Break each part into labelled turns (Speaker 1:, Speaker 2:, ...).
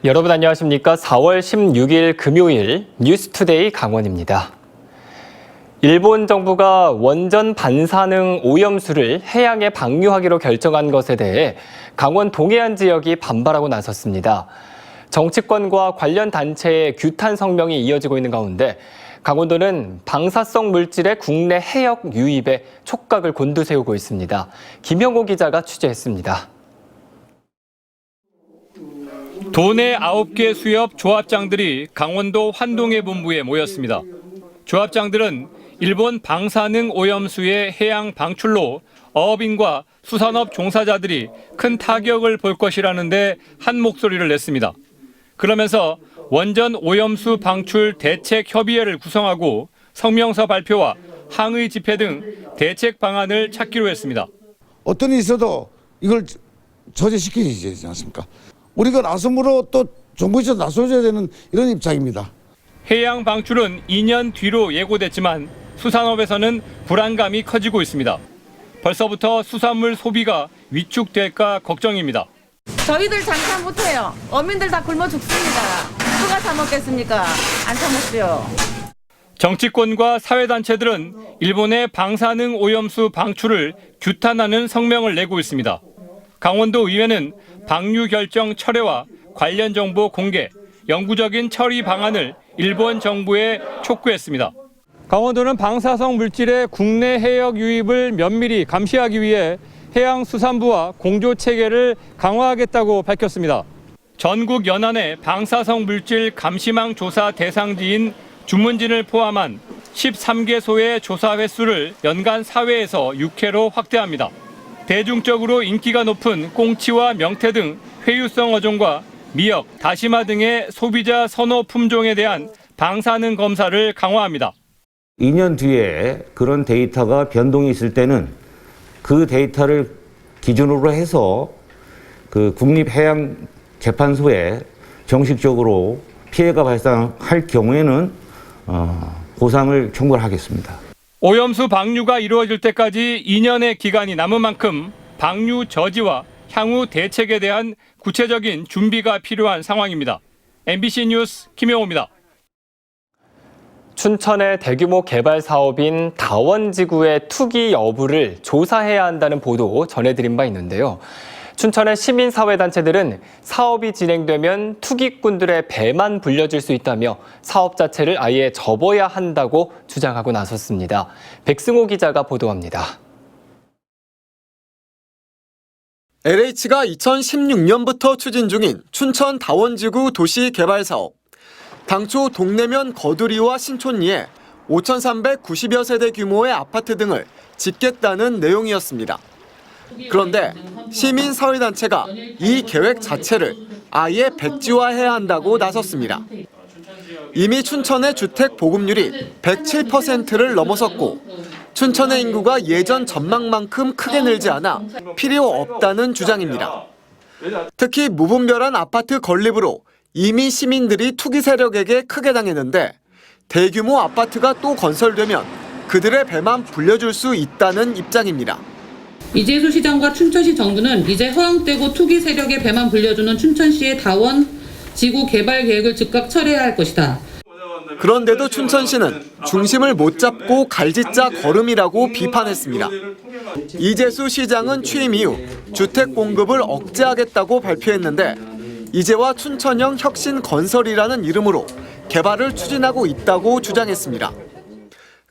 Speaker 1: 여러분 안녕하십니까? 4월 16일 금요일 뉴스투데이 강원입니다. 일본 정부가 원전 반사능 오염수를 해양에 방류하기로 결정한 것에 대해 강원 동해안 지역이 반발하고 나섰습니다. 정치권과 관련 단체의 규탄 성명이 이어지고 있는 가운데 강원도는 방사성 물질의 국내 해역 유입에 촉각을 곤두세우고 있습니다. 김형호 기자가 취재했습니다.
Speaker 2: 도내 9개 수협 조합장들이 강원도 환동해 본부에 모였습니다. 조합장들은 일본 방사능 오염수의 해양 방출로 어업인과 수산업 종사자들이 큰 타격을 볼 것이라는데 한 목소리를 냈습니다. 그러면서 원전 오염수 방출 대책 협의회를 구성하고 성명서 발표와 항의 집회 등 대책 방안을 찾기로 했습니다.
Speaker 3: 어떤 일이 있어도 이걸 저지시키지 않습니까? 우리가 나섬으로 또 정부에서 나서줘야 되는 이런 입장입니다.
Speaker 2: 해양 방출은 2년 뒤로 예고됐지만 수산업에서는 불안감이 커지고 있습니다. 벌써부터 수산물 소비가 위축될까 걱정입니다.
Speaker 4: 저희들 장사 못해요. 어민들 다 굶어 죽습니다. 누가 사 먹겠습니까? 안 사 먹죠.
Speaker 2: 정치권과 사회단체들은 일본의 방사능 오염수 방출을 규탄하는 성명을 내고 있습니다. 강원도 의회는 방류 결정 철회와 관련 정보 공개, 영구적인 처리 방안을 일본 정부에 촉구했습니다. 강원도는 방사성 물질의 국내 해역 유입을 면밀히 감시하기 위해 해양수산부와 공조 체계를 강화하겠다고 밝혔습니다. 전국 연안의 방사성 물질 감시망 조사 대상지인 주문진을 포함한 13개소의 조사 횟수를 연간 4회에서 6회로 확대합니다. 대중적으로 인기가 높은 꽁치와 명태 등 회유성 어종과 미역, 다시마 등의 소비자 선호 품종에 대한 방사능 검사를 강화합니다.
Speaker 5: 2년 뒤에 그런 데이터가 변동이 있을 때는 그 데이터를 기준으로 해서 그 국립해양재판소에 정식적으로 피해가 발생할 경우에는 보상을 청구하겠습니다.
Speaker 2: 오염수 방류가 이루어질 때까지 2년의 기간이 남은 만큼 방류 저지와 향후 대책에 대한 구체적인 준비가 필요한 상황입니다. MBC 뉴스 김영호입니다.
Speaker 1: 춘천의 대규모 개발 사업인 다원지구의 투기 여부를 조사해야 한다는 보도 전해드린 바 있는데요. 춘천의 시민사회단체들은 사업이 진행되면 투기꾼들의 배만 불려질 수 있다며 사업 자체를 아예 접어야 한다고 주장하고 나섰습니다. 백승호 기자가 보도합니다.
Speaker 6: LH가 2016년부터 추진 중인 춘천 다원지구 도시개발사업. 당초 동래면 거두리와 신촌리에 5,390여 세대 규모의 아파트 등을 짓겠다는 내용이었습니다. 그런데 시민사회단체가 이 계획 자체를 아예 백지화해야 한다고 나섰습니다. 이미 춘천의 주택 보급률이 107%를 넘어섰고 춘천의 인구가 예전 전망만큼 크게 늘지 않아 필요 없다는 주장입니다. 특히 무분별한 아파트 건립으로 이미 시민들이 투기 세력에게 크게 당했는데 대규모 아파트가 또 건설되면 그들의 배만 불려줄 수 있다는 입장입니다.
Speaker 7: 이재수 시장과 춘천시 정부는 이제 허황되고 투기 세력의 배만 불려주는 춘천시의 다원 지구 개발 계획을 즉각 철회해야 할 것이다.
Speaker 6: 그런데도 춘천시는 중심을 못 잡고 갈짓자 걸음이라고 비판했습니다. 이재수 시장은 취임 이후 주택 공급을 억제하겠다고 발표했는데 이제와 춘천형 혁신건설이라는 이름으로 개발을 추진하고 있다고 주장했습니다.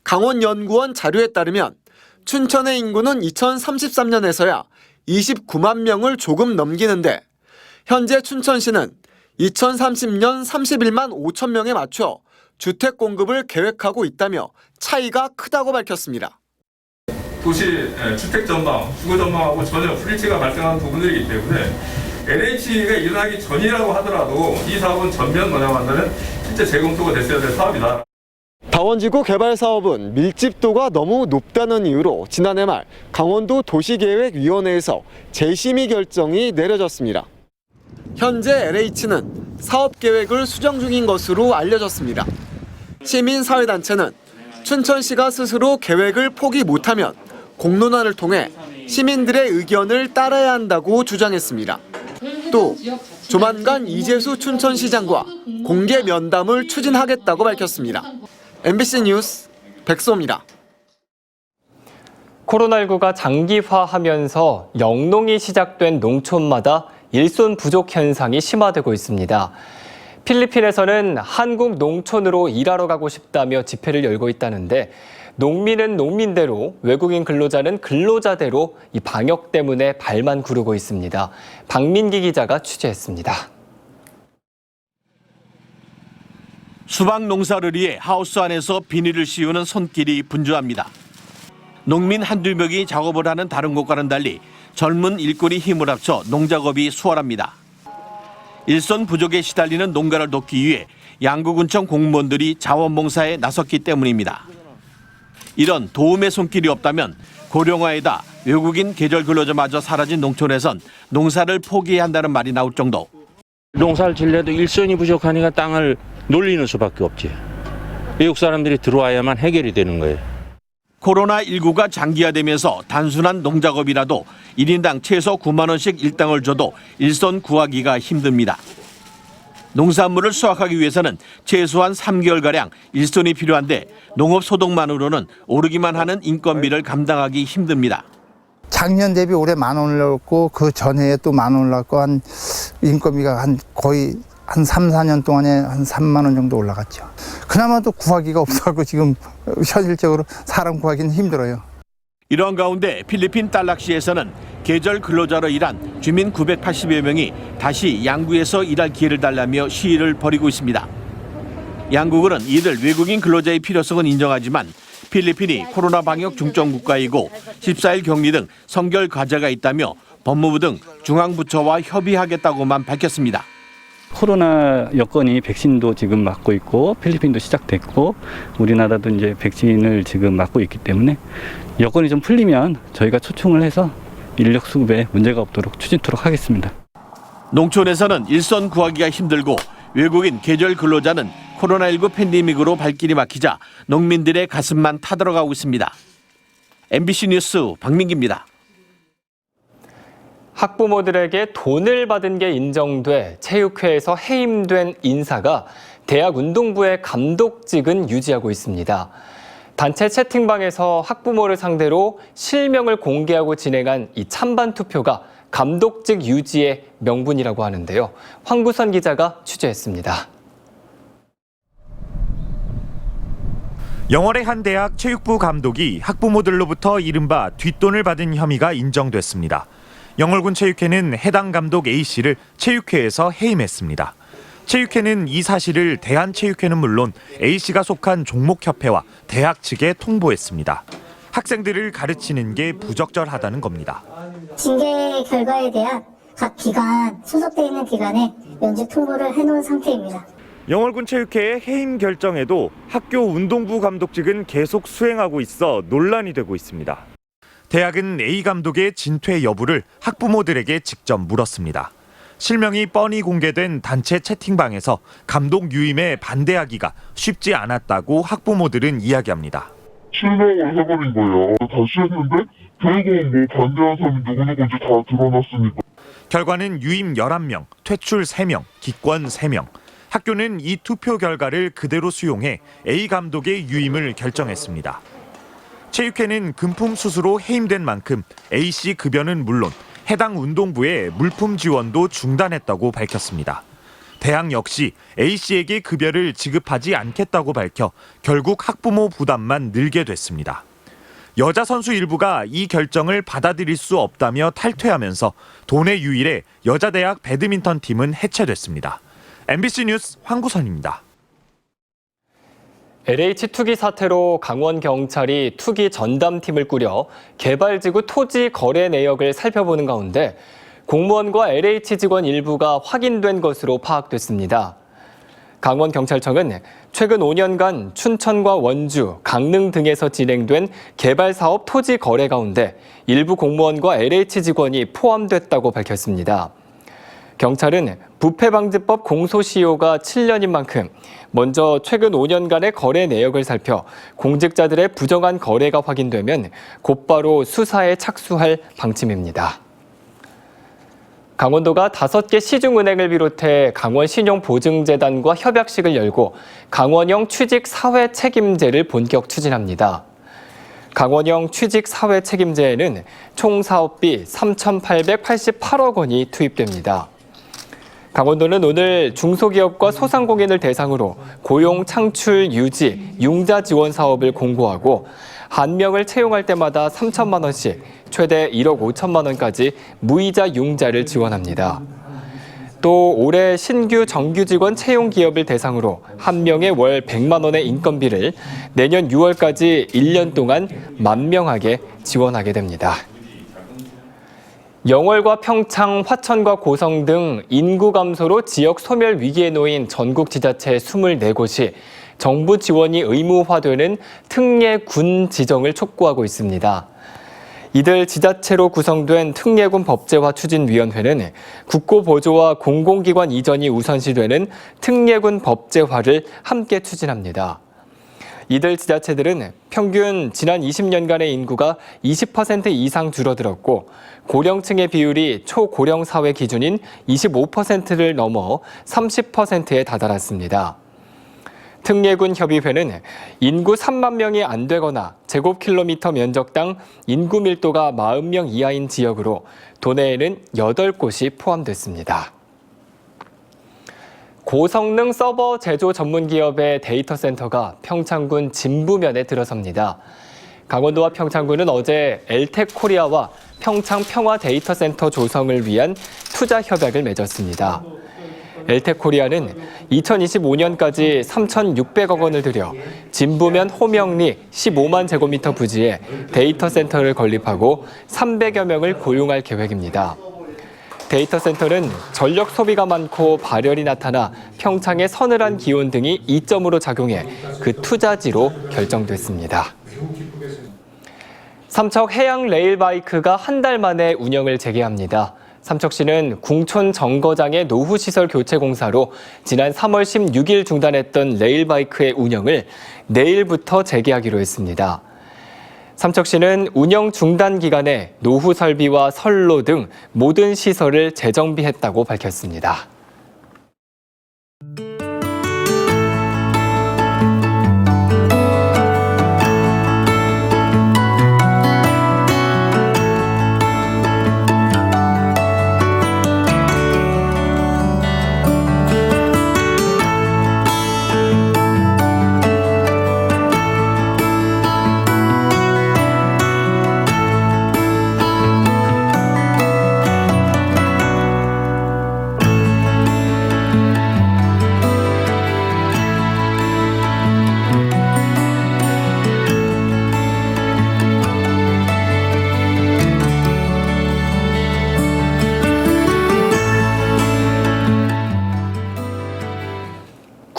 Speaker 6: 강원연구원 자료에 따르면 춘천의 인구는 2033년에서야 29만 명을 조금 넘기는데 현재 춘천시는 2030년 31만 5천 명에 맞춰 주택 공급을 계획하고 있다며 차이가 크다고 밝혔습니다.
Speaker 8: 도시 주택 전망, 주거 전망하고 전혀 불일치가 발생하는 부분들이기 때문에 LH가 일어나기 전이라고 하더라도 이 사업은 전면 번영한다는 실제 재검토가 됐어야 될 사업이다.
Speaker 6: 다원지구 개발 사업은 밀집도가 너무 높다는 이유로 지난해 말 강원도 도시계획위원회에서 재심의 결정이 내려졌습니다. 현재 LH는 사업 계획을 수정 중인 것으로 알려졌습니다. 시민사회단체는 춘천시가 스스로 계획을 포기 못하면 공론화를 통해 시민들의 의견을 따라야 한다고 주장했습니다. 또 조만간 이재수 춘천시장과 공개 면담을 추진하겠다고 밝혔습니다. MBC 뉴스 백소입니다.
Speaker 1: 코로나19가 장기화하면서 영농이 시작된 농촌마다 일손 부족 현상이 심화되고 있습니다. 필리핀에서는 한국 농촌으로 일하러 가고 싶다며 집회를 열고 있다는데 농민은 농민대로 외국인 근로자는 근로자대로 이 방역 때문에 발만 구르고 있습니다. 박민기 기자가 취재했습니다.
Speaker 9: 수박 농사를 위해 하우스 안에서 비닐을 씌우는 손길이 분주합니다. 농민 한두 명이 작업을 하는 다른 곳과는 달리 젊은 일꾼이 힘을 합쳐 농작업이 수월합니다. 일손 부족에 시달리는 농가를 돕기 위해 양구군청 공무원들이 자원봉사에 나섰기 때문입니다. 이런 도움의 손길이 없다면 고령화에다 외국인 계절 근로자마저 사라진 농촌에선 농사를 포기해야 한다는 말이 나올 정도.
Speaker 10: 농사를 질려도 일손이 부족하니까 땅을 놀리는 수밖에 없지. 외국 사람들이 들어와야만 해결이 되는 거예요.
Speaker 9: 코로나19가 장기화되면서 단순한 농작업이라도 1인당 최소 9만 원씩 일당을 줘도 일손 구하기가 힘듭니다. 농산물을 수확하기 위해서는 최소한 3개월가량 일손이 필요한데 농업소득만으로는 오르기만 하는 인건비를 감당하기 힘듭니다.
Speaker 11: 작년 대비 올해 10,000원 올랐고 그 전해에 또 10,000원 올랐고 한 인건비가 거의 한 3, 4년 동안에 한 3만 원 정도 올라갔죠. 그나마 또 구하기가 없어서 지금 현실적으로 사람 구하기는 힘들어요.
Speaker 9: 이런 가운데 필리핀 딸락시에서는 계절 근로자로 일한 주민 980여 명이 다시 양구에서 일할 기회를 달라며 시위를 벌이고 있습니다. 양국은 이들 외국인 근로자의 필요성은 인정하지만 필리핀이 코로나 방역 중점 국가이고 14일 격리 등 선결 과제가 있다며 법무부 등 중앙부처와 협의하겠다고만 밝혔습니다.
Speaker 12: 코로나 여건이 백신도 지금 맞고 있고 필리핀도 시작됐고 우리나라도 이제 백신을 지금 맞고 있기 때문에 여건이 좀 풀리면 저희가 초청을 해서 인력 수급에 문제가 없도록 추진토록 하겠습니다.
Speaker 9: 농촌에서는 일손 구하기가 힘들고 외국인 계절 근로자는 코로나19 팬데믹으로 발길이 막히자 농민들의 가슴만 타들어가고 있습니다. MBC 뉴스 박민기입니다.
Speaker 1: 학부모들에게 돈을 받은 게 인정돼 체육회에서 해임된 인사가 대학 운동부의 감독직은 유지하고 있습니다. 단체 채팅방에서 학부모를 상대로 실명을 공개하고 진행한 이 찬반 투표가 감독직 유지의 명분이라고 하는데요. 황구선 기자가 취재했습니다.
Speaker 13: 영월의 한 대학 체육부 감독이 학부모들로부터 이른바 뒷돈을 받은 혐의가 인정됐습니다. 영월군 체육회는 해당 감독 A씨를 체육회에서 해임했습니다. 체육회는 이 사실을 대한체육회는 물론 A씨가 속한 종목협회와 대학 측에 통보했습니다. 학생들을 가르치는 게 부적절하다는 겁니다.
Speaker 14: 징계 결과에 대한 각 기관, 소속돼 있는 기관에 면직 통보를 해놓은 상태입니다.
Speaker 13: 영월군 체육회의 해임 결정에도 학교 운동부 감독직은 계속 수행하고 있어 논란이 되고 있습니다. 대학은 A 감독의 진퇴 여부를 학부모들에게 직접 물었습니다. 실명이 뻔히 공개된 단체 채팅방에서 감독 유임에 반대하기가 쉽지 않았다고 학부모들은 이야기합니다.
Speaker 15: 실명을 해버린 거예요. 다시 했는데 결국 반대하는 사람이 누구누구인지 다 드러났으니까.
Speaker 13: 결과는 유임 11명, 퇴출 3명, 기권 3명. 학교는 이 투표 결과를 그대로 수용해 A 감독의 유임을 결정했습니다. 체육회는 금품 수수로 해임된 만큼 A씨 급여는 물론 해당 운동부의 물품 지원도 중단했다고 밝혔습니다. 대학 역시 A씨에게 급여를 지급하지 않겠다고 밝혀 결국 학부모 부담만 늘게 됐습니다. 여자 선수 일부가 이 결정을 받아들일 수 없다며 탈퇴하면서 도내 유일의 여자대학 배드민턴 팀은 해체됐습니다. MBC 뉴스 황구선입니다.
Speaker 1: LH 투기 사태로 강원경찰이 투기 전담팀을 꾸려 개발지구 토지 거래 내역을 살펴보는 가운데 공무원과 LH 직원 일부가 확인된 것으로 파악됐습니다. 강원경찰청은 최근 5년간 춘천과 원주, 강릉 등에서 진행된 개발사업 토지 거래 가운데 일부 공무원과 LH 직원이 포함됐다고 밝혔습니다. 경찰은 부패방지법 공소시효가 7년인 만큼 먼저 최근 5년간의 거래 내역을 살펴 공직자들의 부정한 거래가 확인되면 곧바로 수사에 착수할 방침입니다. 강원도가 5개 시중은행을 비롯해 강원신용보증재단과 협약식을 열고 강원형 취직사회 책임제를 본격 추진합니다. 강원형 취직사회 책임제에는 총 사업비 3,888억 원이 투입됩니다. 강원도는 오늘 중소기업과 소상공인을 대상으로 고용 창출 유지, 융자 지원 사업을 공고하고 1명을 채용할 때마다 3천만 원씩 최대 1억 5천만 원까지 무이자 융자를 지원합니다. 또 올해 신규 정규 직원 채용 기업을 대상으로 1명의 월 100만 원의 인건비를 내년 6월까지 1년 동안 만명하게 지원하게 됩니다. 영월과 평창, 화천과 고성 등 인구 감소로 지역 소멸 위기에 놓인 전국 지자체 24곳이 정부 지원이 의무화되는 특례군 지정을 촉구하고 있습니다. 이들 지자체로 구성된 특례군 법제화 추진위원회는 국고보조와 공공기관 이전이 우선시되는 특례군 법제화를 함께 추진합니다. 이들 지자체들은 평균 지난 20년간의 인구가 20% 이상 줄어들었고 고령층의 비율이 초고령 사회 기준인 25%를 넘어 30%에 다다랐습니다. 특례군 협의회는 인구 3만 명이 안 되거나 제곱킬로미터 면적당 인구 밀도가 40명 이하인 지역으로 도내에는 8곳이 포함됐습니다. 고성능 서버 제조 전문 기업의 데이터 센터가 평창군 진부면에 들어섭니다. 강원도와 평창군은 어제 엘텍코리아와 평창 평화 데이터 센터 조성을 위한 투자 협약을 맺었습니다. 엘텍코리아는 2025년까지 3,600억 원을 들여 진부면 호명리 15만 제곱미터 부지에 데이터 센터를 건립하고 300여 명을 고용할 계획입니다. 데이터 센터는 전력 소비가 많고 발열이 나타나 평창의 서늘한 기온 등이 이점으로 작용해 그 투자지로 결정됐습니다. 삼척 해양 레일바이크가 한 달 만에 운영을 재개합니다. 삼척시는 궁촌 정거장의 노후시설 교체 공사로 지난 3월 16일 중단했던 레일바이크의 운영을 내일부터 재개하기로 했습니다. 삼척시는 운영 중단 기간에 노후 설비와 선로 등 모든 시설을 재정비했다고 밝혔습니다.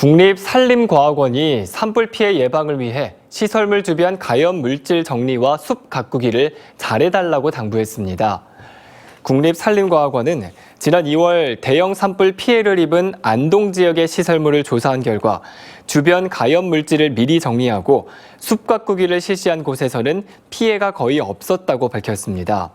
Speaker 1: 국립산림과학원이 산불 피해 예방을 위해 시설물 주변 가염 물질 정리와 숲 가꾸기를 잘해달라고 당부했습니다. 국립산림과학원은 지난 2월 대형 산불 피해를 입은 안동 지역의 시설물을 조사한 결과 주변 가염 물질을 미리 정리하고 숲 가꾸기를 실시한 곳에서는 피해가 거의 없었다고 밝혔습니다.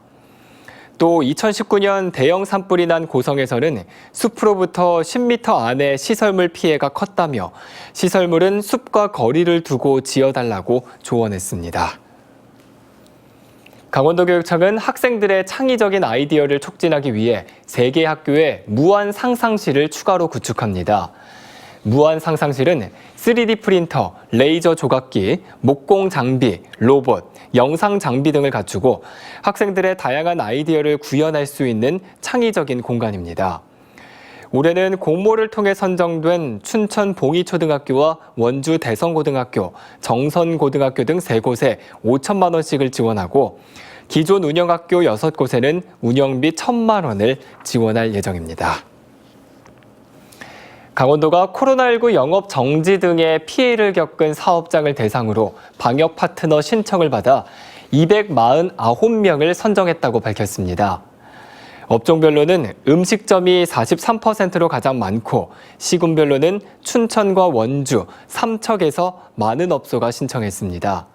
Speaker 1: 또 2019년 대형 산불이 난 고성에서는 숲으로부터 10m 안에 시설물 피해가 컸다며 시설물은 숲과 거리를 두고 지어달라고 조언했습니다. 강원도교육청은 학생들의 창의적인 아이디어를 촉진하기 위해 3개 학교에 무한 상상실을 추가로 구축합니다. 무한 상상실은 3D 프린터, 레이저 조각기, 목공 장비, 로봇, 영상 장비 등을 갖추고 학생들의 다양한 아이디어를 구현할 수 있는 창의적인 공간입니다. 올해는 공모를 통해 선정된 춘천 봉이초등학교와 원주 대성고등학교, 정선고등학교 등 3곳에 5천만 원씩을 지원하고 기존 운영학교 6곳에는 운영비 1,000만 원을 지원할 예정입니다. 강원도가 코로나19 영업 정지 등의 피해를 겪은 사업장을 대상으로 방역 파트너 신청을 받아 249명을 선정했다고 밝혔습니다. 업종별로는 음식점이 43%로 가장 많고 시군별로는 춘천과 원주, 삼척에서 많은 업소가 신청했습니다.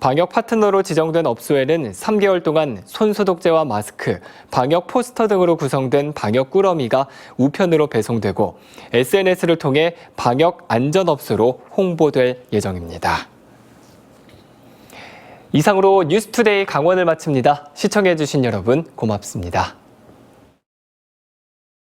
Speaker 1: 방역 파트너로 지정된 업소에는 3개월 동안 손소독제와 마스크, 방역 포스터 등으로 구성된 방역 꾸러미가 우편으로 배송되고 SNS를 통해 방역 안전업소로 홍보될 예정입니다. 이상으로 뉴스투데이 강원을 마칩니다. 시청해주신 여러분 고맙습니다.